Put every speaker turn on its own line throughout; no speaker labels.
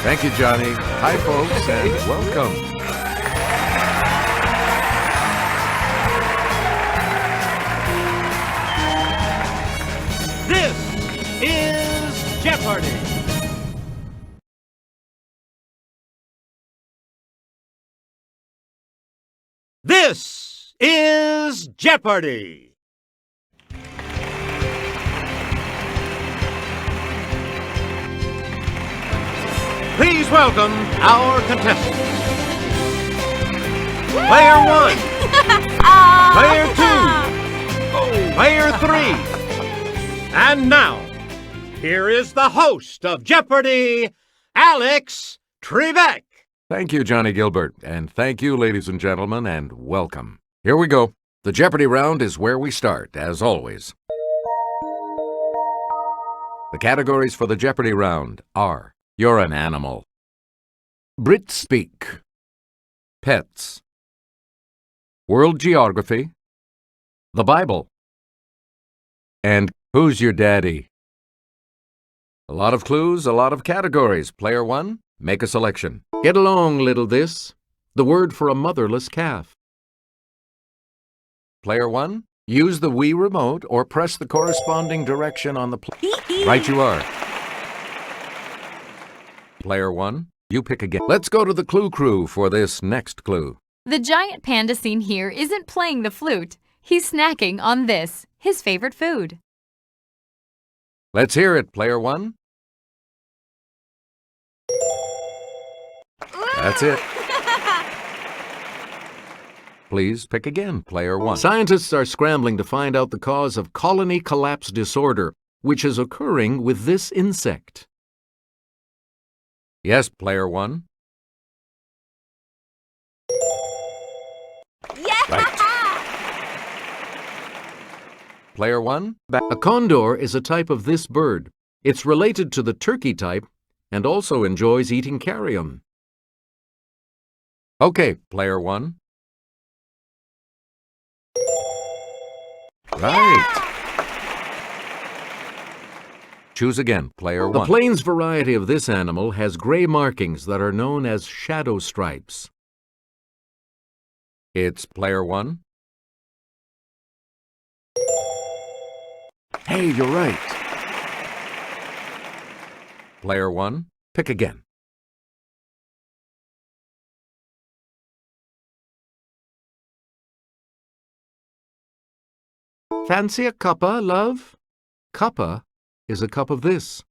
Thank you, Johnny. Hi, folks, and welcome.
This is Jeopardy! This is Jeopardy! Please welcome our contestants. Player 1. Player 2. Player 3. And now, here is the host of Jeopardy, Alex Trebek.
Thank you, Johnny Gilbert, and thank you, ladies and gentlemen, and welcome. Here we go. The Jeopardy round is where we start, as always. The categories for the Jeopardy round are: You're an Animal, Brit Speak, Pets, World Geography, the Bible, and Who's Your Daddy? A lot of clues, a lot of categories. Player 1, make a selection. Get along, little this, the word for a motherless calf. Player 1, use the Wii remote or press the corresponding direction on the Right you are. Player 1, you pick again. Let's go to the Clue Crew for this next clue.
The giant panda seen here isn't playing the flute. He's snacking on this, his favorite food.
Let's hear it, Player 1. That's it. Please pick again, Player 1. Scientists are scrambling to find out the cause of colony collapse disorder, which is occurring with this insect. Yes, Player 1.
Yeah!
Right. Player 1. A condor is a type of this bird. It's related to the turkey type and also enjoys eating carrion. Okay, Player 1. Right. Choose again, Player 1. The plains variety of this animal has gray markings that are known as shadow stripes. It's Player 1. Hey, you're right. Player 1, pick again. Fancy a cuppa, love? Cuppa is a cup of this.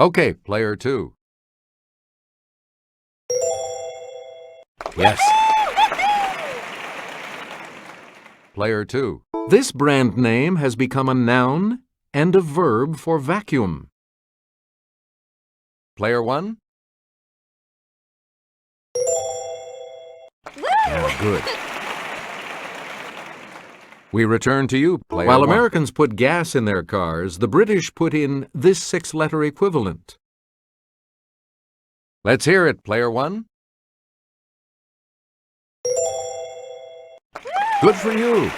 Okay, Player 2. Yes. Player 2. This brand name has become a noun and a verb for vacuum. Player 1. Yeah, good. We return to you, Player 1. While Americans put gas in their cars, the British put in this 6-letter equivalent. Let's hear it, Player 1. Good for you.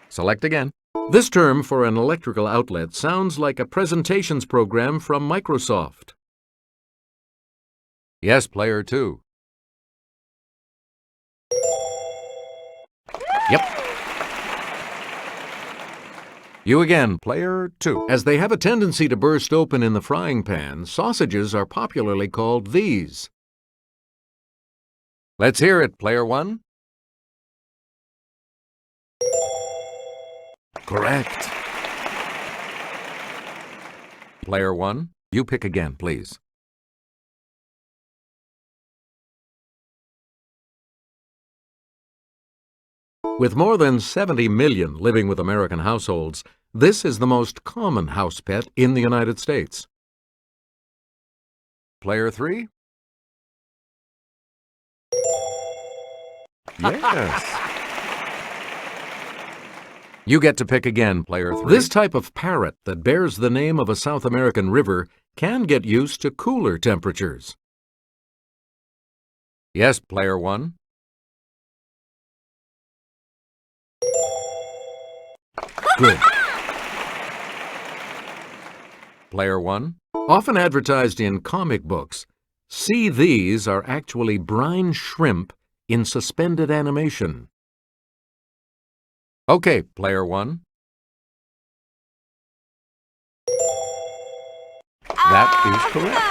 Select again. This term for an electrical outlet sounds like a presentations program from Microsoft. Yes, Player 2. Yep. You again, Player 2. As they have a tendency to burst open in the frying pan, sausages are popularly called these. Let's hear it, Player 1. Correct. Player 1, you pick again, please. With more than 70 million living with American households, this is the most common house pet in the United States. Player 3? Yes. You get to pick again, Player 3. This type of parrot that bears the name of a South American river can get used to cooler temperatures. Yes, Player 1. Good. player 1. Often advertised in comic books, see these are actually brine shrimp in suspended animation. Okay, player 1. That is correct.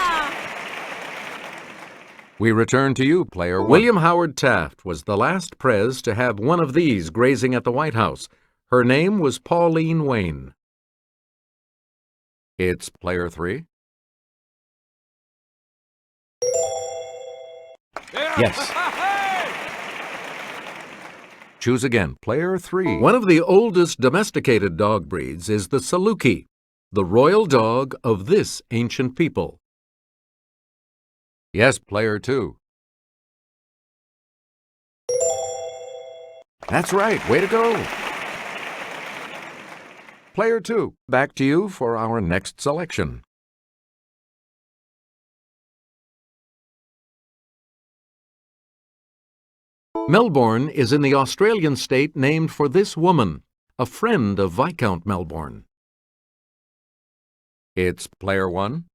We return to you, player 1. William Howard Taft was the last pres to have one of these grazing at the White House. Her name was Pauline Wayne. It's player 3. Yes. Choose again, player 3. One of the oldest domesticated dog breeds is the Saluki, the royal dog of this ancient people. Yes, player 2. That's right, way to go. Player 2, back to you for our next selection. Melbourne is in the Australian state named for this woman, a friend of Viscount Melbourne. It's player 1.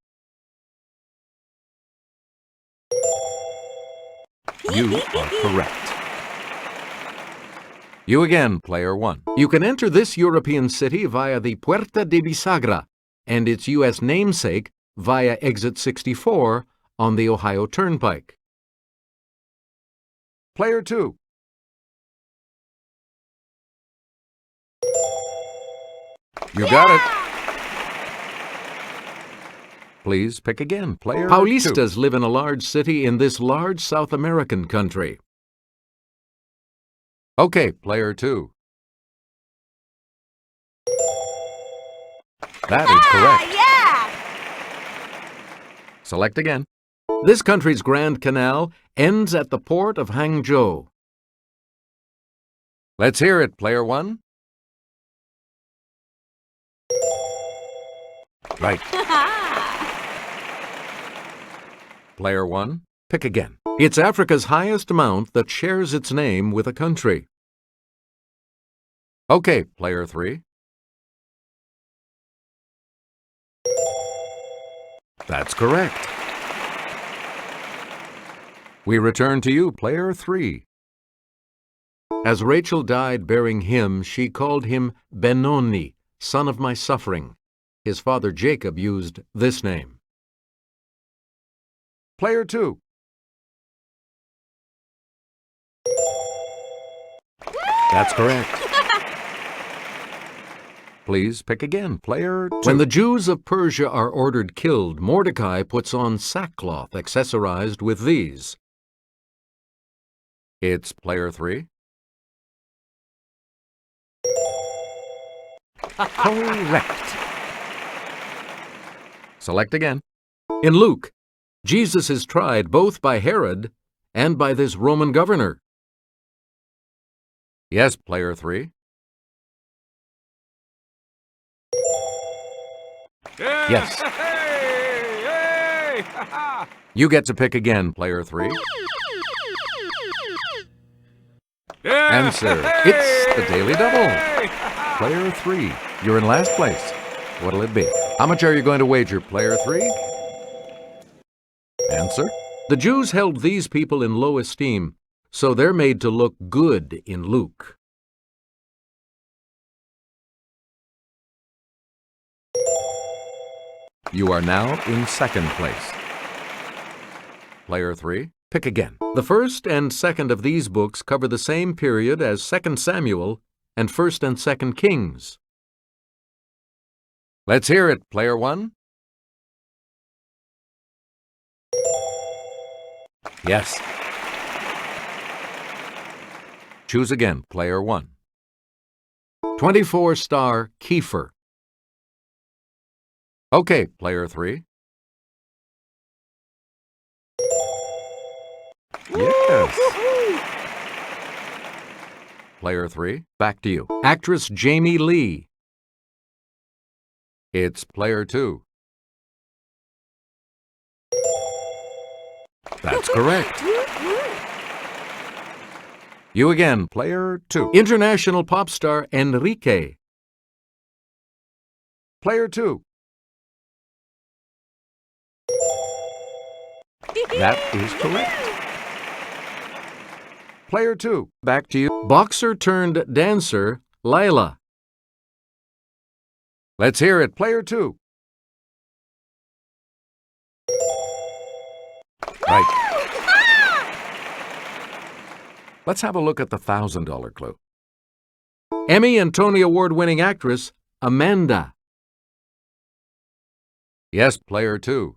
You are correct. You again, player 1. You can enter this European city via the Puerta de Bisagra and its U.S. namesake via exit 64 on the Ohio Turnpike. Player 2. You got it. Please pick again, player 2. Paulistas live in a large city in this large South American country. Okay, player 2. That is correct. Select again. This country's Grand Canal ends at the port of Hangzhou. Let's hear it, player 1. Right. Player 1, pick again. It's Africa's highest mount that shares its name with a country. Okay, player 3. That's correct. We return to you, player 3. As Rachel died bearing him, she called him Benoni, son of my suffering. His father Jacob used this name. Player 2. That's correct. Please pick again, player 2. When the Jews of Persia are ordered killed, Mordecai puts on sackcloth accessorized with these. It's player 3. Correct. Select again. In Luke, Jesus is tried both by Herod and by this Roman governor. Yes, player 3. Yes. You get to pick again, player 3. Answer. It's the Daily Double. Player 3. You're in last place. What'll it be? How much are you going to wager, player 3? Answer. The Jews held these people in low esteem, so they're made to look good in Luke. You are now in second place. Player 3, pick again. The first and second of these books cover the same period as 2 Samuel and 1 and 2 Kings. Let's hear it, player 1. Yes. Choose again, player 1. 24-star Kiefer. Okay, player 3. Yes. Player 3, back to you. Actress Jamie Lee. It's player 2. That's correct. You again, player 2. International pop star Enrique. Player 2. That is correct. Player 2, back to you. Boxer turned dancer, Layla. Let's hear it, Player 2. Right. Let's have a look at the $1,000 clue. Emmy and Tony Award-winning actress, Amanda. Yes, Player 2.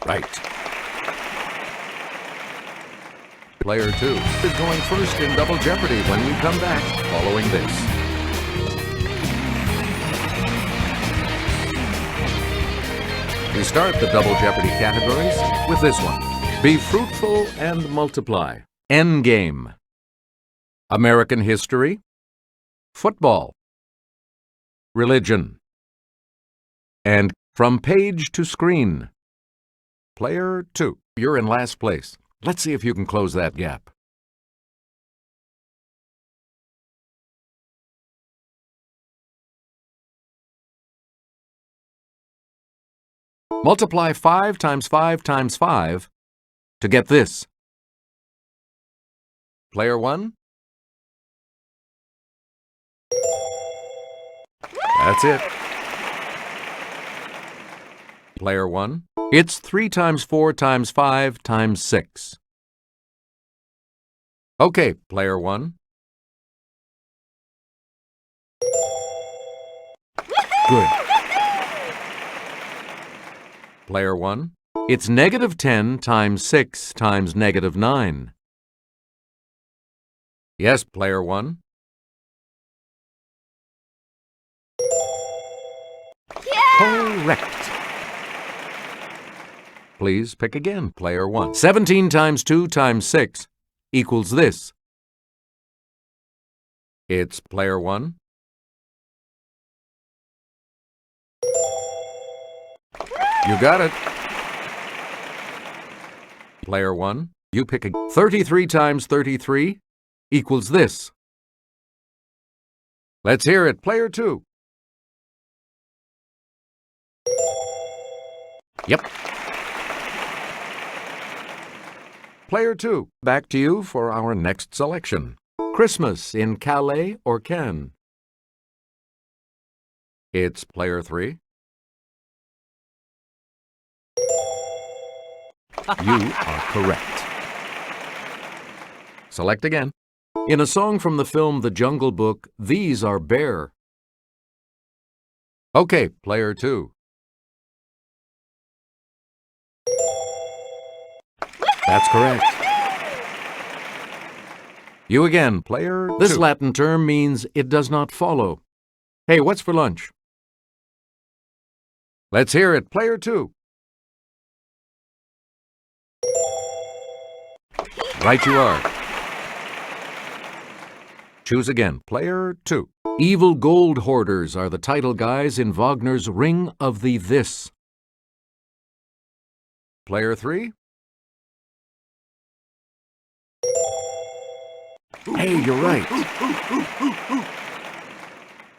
Right. Player 2 is going first in Double Jeopardy when we come back following this. We start the Double Jeopardy categories with this one. Be fruitful and multiply. Endgame. American history. Football. Religion. And from page to screen. Player 2, you're in last place. Let's see if you can close that gap. Multiply 5 times 5 times 5 to get this. Player 1. That's it. Player 1. It's 3 times 4 times 5 times 6. Okay, Player 1. Good. Player 1. It's negative 10 times 6 times negative 9. Yes, Player 1. Correct. Please pick again, Player 1. 17 times 2 times 6 equals this. It's Player 1. You got it. Player 1, you pick a 33 times 33 equals this. Let's hear it, Player 2. Yep. Player 2, back to you for our next selection. Christmas in Calais or Cannes? It's Player 3. You are correct. Select again. In a song from the film The Jungle Book, these are bear. Okay, Player 2. That's correct. You again, Player 2. This Latin term means it does not follow. Hey, what's for lunch? Let's hear it, Player 2. Right you are. Choose again, Player 2. Evil gold hoarders are the title guys in Wagner's Ring of the This. Player 3. Hey, you're right.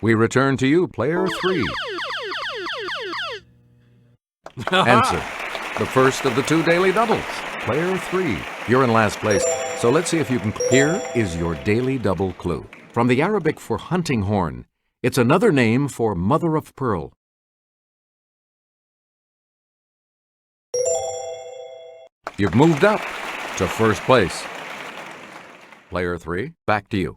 We return to you, Player 3. Answer. The first of the 2 daily doubles. Player 3. You're in last place, so let's see if you can... Here is your daily double clue. From the Arabic for hunting horn, it's another name for mother of pearl. You've moved up to first place. Player 3, back to you.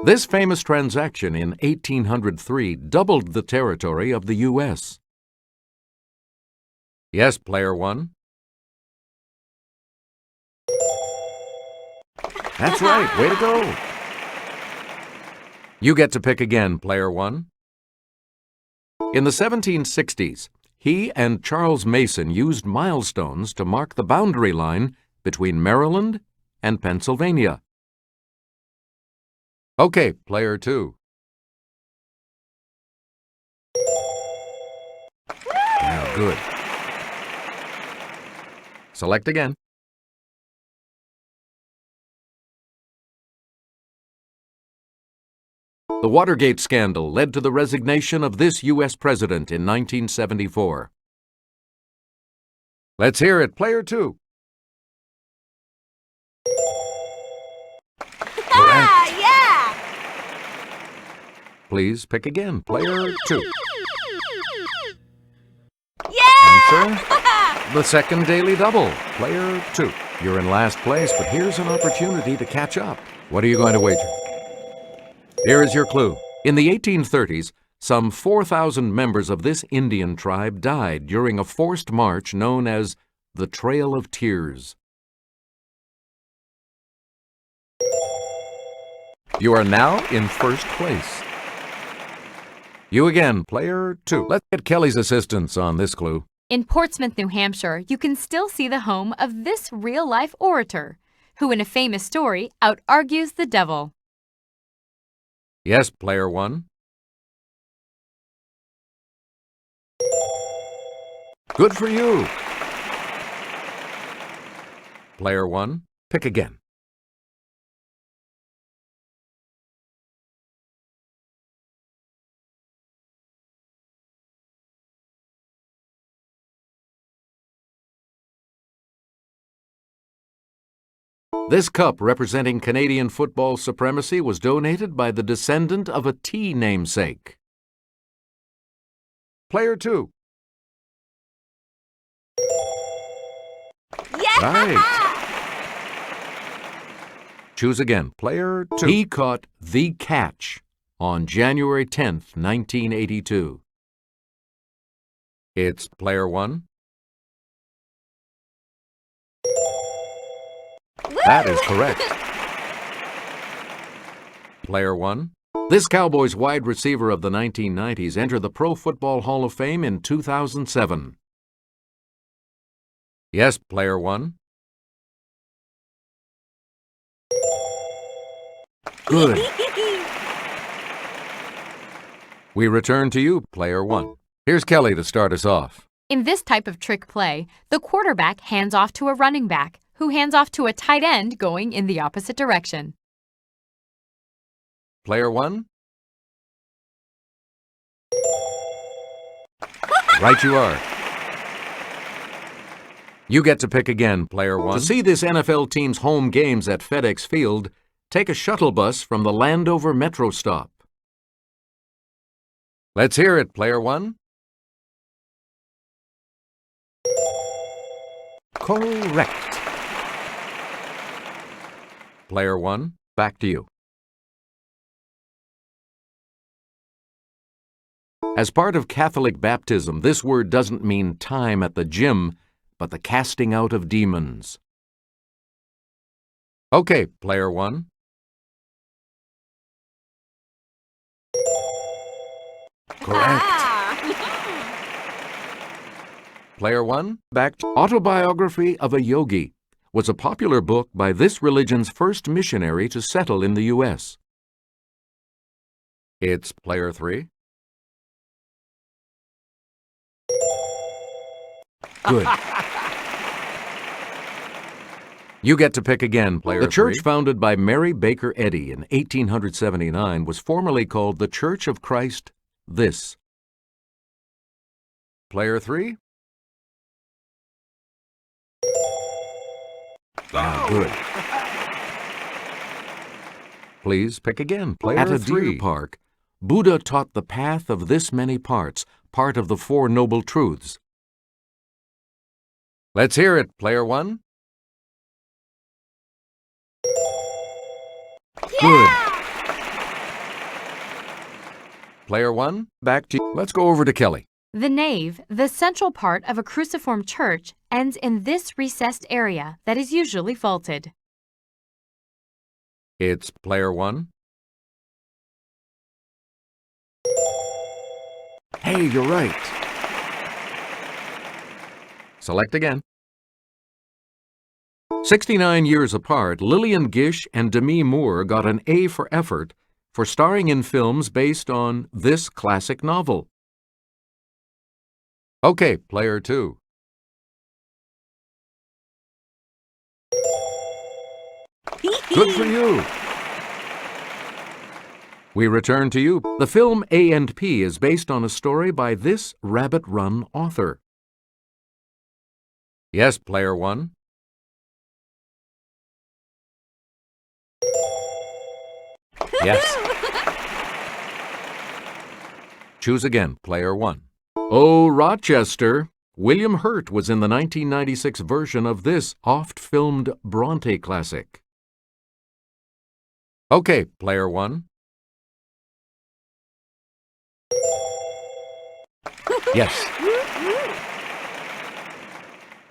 This famous transaction in 1803 doubled the territory of the U.S. Yes, Player 1. That's right, way to go. You get to pick again, Player 1. In the 1760s, he and Charles Mason used milestones to mark the boundary line between Maryland and Pennsylvania. Okay, Player 2. Now, good. Select again. The Watergate scandal led to the resignation of this U.S. president in 1974. Let's hear it, player 2. Correct.
Yeah!
Please pick again, player 2.
Yeah!
Answer: the second daily double, player 2. You're in last place, but here's an opportunity to catch up. What are you going to wager? Here is your clue. In the 1830s, some 4,000 members of this Indian tribe died during a forced march known as the Trail of Tears. You are now in first place. You again, player 2. Let's get Kelly's assistance on this clue.
In Portsmouth, New Hampshire, you can still see the home of this real-life orator, who in a famous story out-argues the devil.
Yes, player 1. Good for you. Player 1, pick again. This cup representing Canadian football supremacy was donated by the descendant of a tea namesake. Player 2.
Yeah!
Right. Choose again. Player 2. He caught the catch on January 10th, 1982. It's player 1. That is correct. Player 1. This Cowboys wide receiver of the 1990s entered the Pro Football Hall of Fame in 2007. Yes, player 1. Good. We return to you, player 1. Here's Kelly to start us off.
In this type of trick play, the quarterback hands off to a running back, who hands off to a tight end going in the opposite direction.
Player 1. Right you are. You get to pick again, player 1. To see this NFL team's home games at FedEx Field, take a shuttle bus from the Landover Metro stop. Let's hear it, player 1. Correct. Player 1, back to you. As part of Catholic baptism, this word doesn't mean time at the gym, but the casting out of demons. Okay, player 1. Correct. Player 1, back to Autobiography of a Yogi was a popular book by this religion's first missionary to settle in the U.S. It's player 3. Good. You get to pick again, player 3. The church founded by Mary Baker Eddy in 1879 was formerly called the Church of Christ This. Player 3. Ah, good. Please pick again, player 3. At a deer park, Buddha taught the path of this many parts, part of the Four Noble Truths. Let's hear it, player 1. Good. Player 1, back to you. Let's go over to Kelly.
The nave, the central part of a cruciform church, ends in this recessed area that is usually vaulted.
It's player 1. Hey, you're right. Select again. 69 years apart, Lillian Gish and Demi Moore got an A for effort for starring in films based on this classic novel. Okay, player 2. Good for you. We return to you. The film A&P is based on a story by this Rabbit Run author. Yes, player 1. Yes. Choose again, player 1. Oh, Rochester. William Hurt was in the 1996 version of this oft-filmed Bronte classic. Okay, player 1. Yes.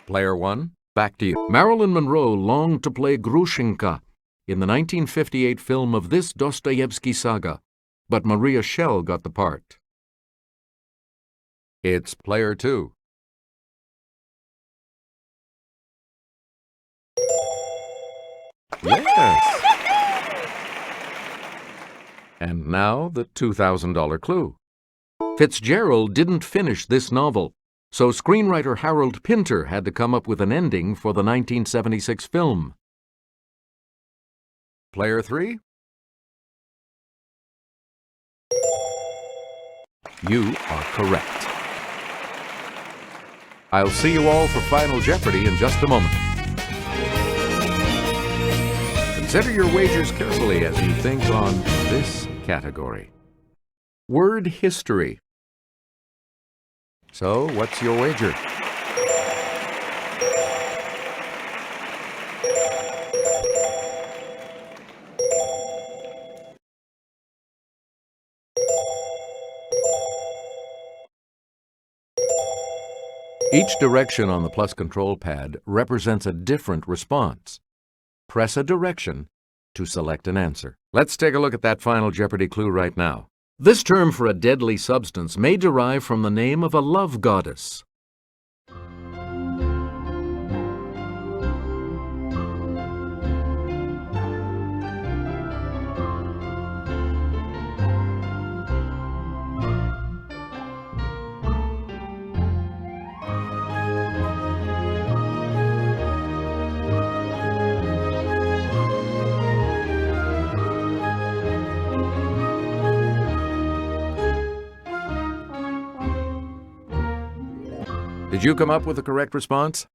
Player 1, back to you. Marilyn Monroe longed to play Grushenka in the 1958 film of this Dostoevsky saga, but Maria Schell got the part. It's player 2. Yes. And now the $2,000 clue. Fitzgerald didn't finish this novel, so screenwriter Harold Pinter had to come up with an ending for the 1976 film. Player 3? You are correct. I'll see you all for Final Jeopardy in just a moment. Consider your wagers carefully as you think on this category. Word history. So, what's your wager? Each direction on the plus control pad represents a different response. Press a direction to select an answer. Let's take a look at that Final Jeopardy clue right now. This term for a deadly substance may derive from the name of a love goddess. Did you come up with the correct response?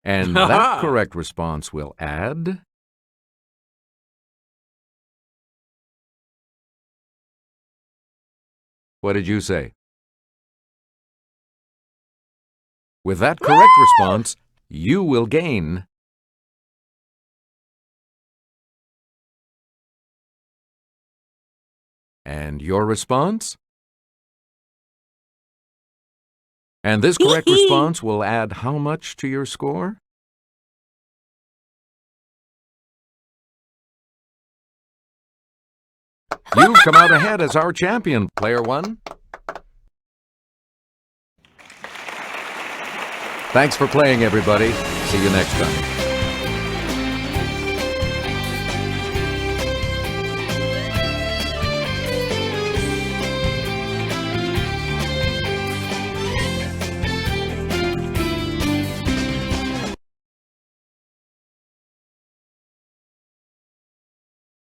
And that correct response will add... What did you say? With that correct response, you will gain... And your response? And this correct response will add how much to your score? You've come out ahead as our champion, player 1. Thanks for playing, everybody. See you next time.